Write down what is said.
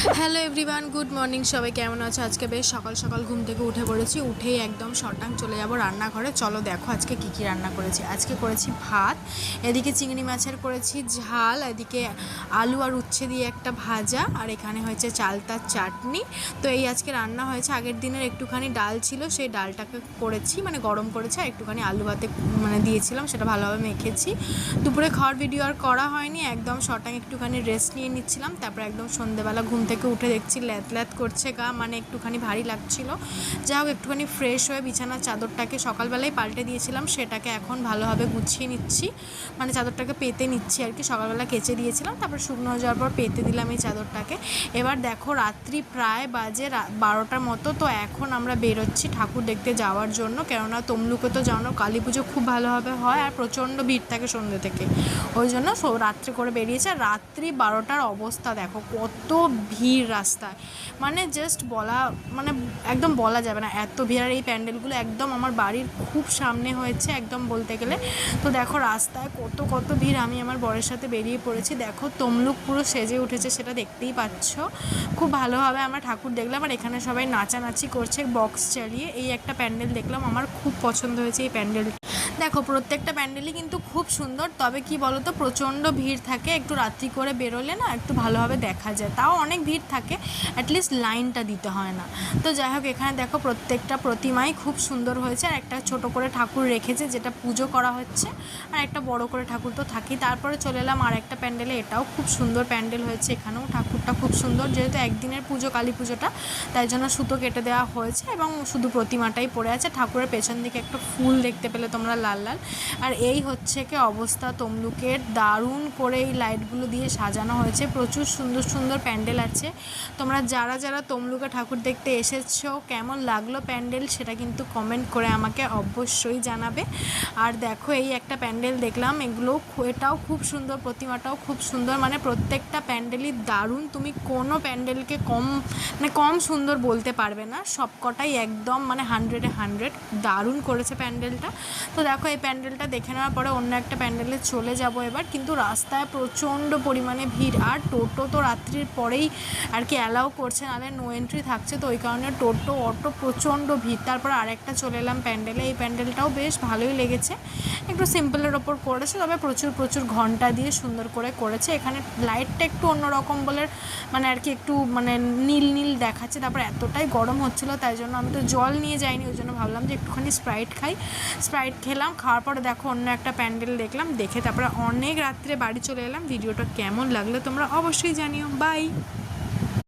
Hello everyone, good morning. সবাই কেমন আছো? আজকে বেশ সকাল সকাল ঘুম থেকে উঠে পড়েছি। উঠেই একদম শটাং চলে যাব রান্নাঘরে। চলো দেখো আজকে কী কী রান্না করেছি। আজকে করেছি ভাত, এদিকে চিংড়ি মাছের করেছি ঝাল, এদিকে আলু আর উচ্ছে দিয়ে একটা ভাজা, আর এখানে হয়েছে চালতার চাটনি। তো এই আজকে রান্না হয়েছে। আগের দিনের একটুখানি ডাল ছিল, সেই ডালটাকে করেছি, মানে গরম করেছি, আর একটুখানি আলু ভাতে দিয়েছিলাম, সেটা ভালোভাবে মেখেছি। দুপুরে খাওয়ার ভিডিও আর করা হয়নি, একদম শটাং একটুখানি রেস্ট নিয়ে নিচ্ছিলাম। তারপর একদম সন্ধ্যেবেলা ঘুম থেকে উঠে দেখছি ল্যাত ল্যাত করছে গা, মানে একটুখানি ভারী লাগছিল। যাই হোক, একটুখানি ফ্রেশ হয়ে বিছানার চাদরটাকে সকালবেলায় পাল্টে দিয়েছিলাম, সেটাকে এখন ভালোভাবে গুছিয়ে নিচ্ছি, মানে চাদরটাকে পেতে নিচ্ছি আর কি। সকালবেলা কেচে দিয়েছিলাম, তারপর শুকনো হয়ে যাওয়ার পর পেতে দিলাম এই চাদরটাকে। এবার দেখো রাত্রি প্রায় বাজে 12টার মতো। তো এখন আমরা বেরোচ্ছি ঠাকুর দেখতে যাওয়ার জন্য, কেননা তমলুকে তো জানো কালী পুজো খুব ভালোভাবে হয়, আর প্রচণ্ড ভিড় থাকে সন্ধ্যে থেকে। ওই জন্য রাত্রে করে বেরিয়েছে। আর রাত্রি 12টার অবস্থা দেখো, কত ভিড় রাস্তায়, মানে জাস্ট একদম বলা যাবে না এত ভিড়। আর এই প্যান্ডেলগুলো একদম আমার বাড়ির খুব সামনে হয়েছে একদম বলতে গেলে। তো দেখো রাস্তায় কত ভিড়। আমি আমার বরের সাথে বেরিয়ে পড়েছি। দেখো তমলুক পুরো সেজে উঠেছে, সেটা দেখতেই পাচ্ছ। খুব ভালোভাবে আমরা ঠাকুর দেখলাম, আর এখানে সবাই নাচানাচি করছে বক্স চালিয়ে। এই একটা প্যান্ডেল দেখলাম, আমার খুব পছন্দ হয়েছে এই প্যান্ডেল। দেখো প্রত্যেকটা প্যান্ডেলই কিন্তু খুব সুন্দর, তবে কি বলো তো, প্রচণ্ড ভিড় থাকে। একটু রাত্রি করে বেরোলে না একটু ভালোভাবে দেখা যায়, তাও অনেক ভিড় থাকে, অ্যাটলিস্ট লাইনটা দিতে হয় না। তো যাই হোক, এখানে দেখো প্রত্যেকটা প্রতিমাই খুব সুন্দর হয়েছে, আর একটা ছোট করে ঠাকুর রেখেছে যেটা পুজো করা হচ্ছে, আর একটা বড় করে ঠাকুর তো থাকেই। তারপরে চলে এলাম আর একটা প্যান্ডেলে, এটাও খুব সুন্দর প্যান্ডেল হয়েছে। এখানেও ঠাকুরটা খুব সুন্দর, যেহেতু একদিনের পুজো কালী পুজোটা, তাই জন্য সুতো কেটে দেওয়া হয়েছে এবং শুধু প্রতিমাটাই পড়ে আছে। ঠাকুরের পেছন দিকে একটা ফুল দেখতে পেলে তোমরা, লাল লাল। আর এই হচ্ছে কি অবস্থা তমলুকের, দারুণ করে এই লাইটগুলো দিয়ে সাজানো হয়েছে। প্রচুর সুন্দর সুন্দর প্যান্ডেল আছে। তোমরা যারা যারা তমলুকে ঠাকুর দেখতে এসেছো, কেমন লাগলো প্যান্ডেল সেটা কিন্তু কমেন্ট করে আমাকে অবশ্যই জানাবে। আর দেখো এই একটা প্যান্ডেল দেখলাম, এটাও খুব সুন্দর, প্রতিমাটাও খুব সুন্দর, মানে প্রত্যেকটা প্যান্ডেলই দারুণ। তুমি কোনো প্যান্ডেলকে কম সুন্দর বলতে পারবে না, সবকটাই একদম 100-এ 100 দারুণ করেছে প্যান্ডেলটা। তো দেখো এই প্যান্ডেলটা দেখে নেওয়ার পরে অন্য একটা প্যান্ডেলে চলে যাব এবার। কিন্তু রাস্তায় প্রচণ্ড পরিমাণে ভিড়, আর টোটো তো রাত্রির পরেই আর কি অ্যালাউ করছে, নাহলে নো এন্ট্রি থাকছে। তো ওই কারণে টোটো অটো প্রচণ্ড ভিড়। তারপর আরেকটা চলে এলাম প্যান্ডেলে। এই প্যান্ডেলটাও বেশ ভালোই লেগেছে, একটু সিম্পলের ওপর করেছে, তবে প্রচুর ঘন্টা দিয়ে সুন্দর করে করেছে। এখানে লাইটটা একটু অন্যরকম বলে আর কি একটু নীল নীল দেখাচ্ছে। তারপর এতটাই গরম হচ্ছিলো, তাই জন্য আমি তো জল নিয়ে যাইনি, ওই জন্য ভাবলাম যে একটুখানি স্প্রাইট খাই। স্প্রাইট খেলাম, খাওয়ার পরে দেখো অন্য একটা প্যান্ডেল দেখলাম, দেখে তারপরে অনেক রাত্রে বাড়ি চলে এলাম। ভিডিওটা কেমন লাগলো তোমরা অবশ্যই জানিও। বাই।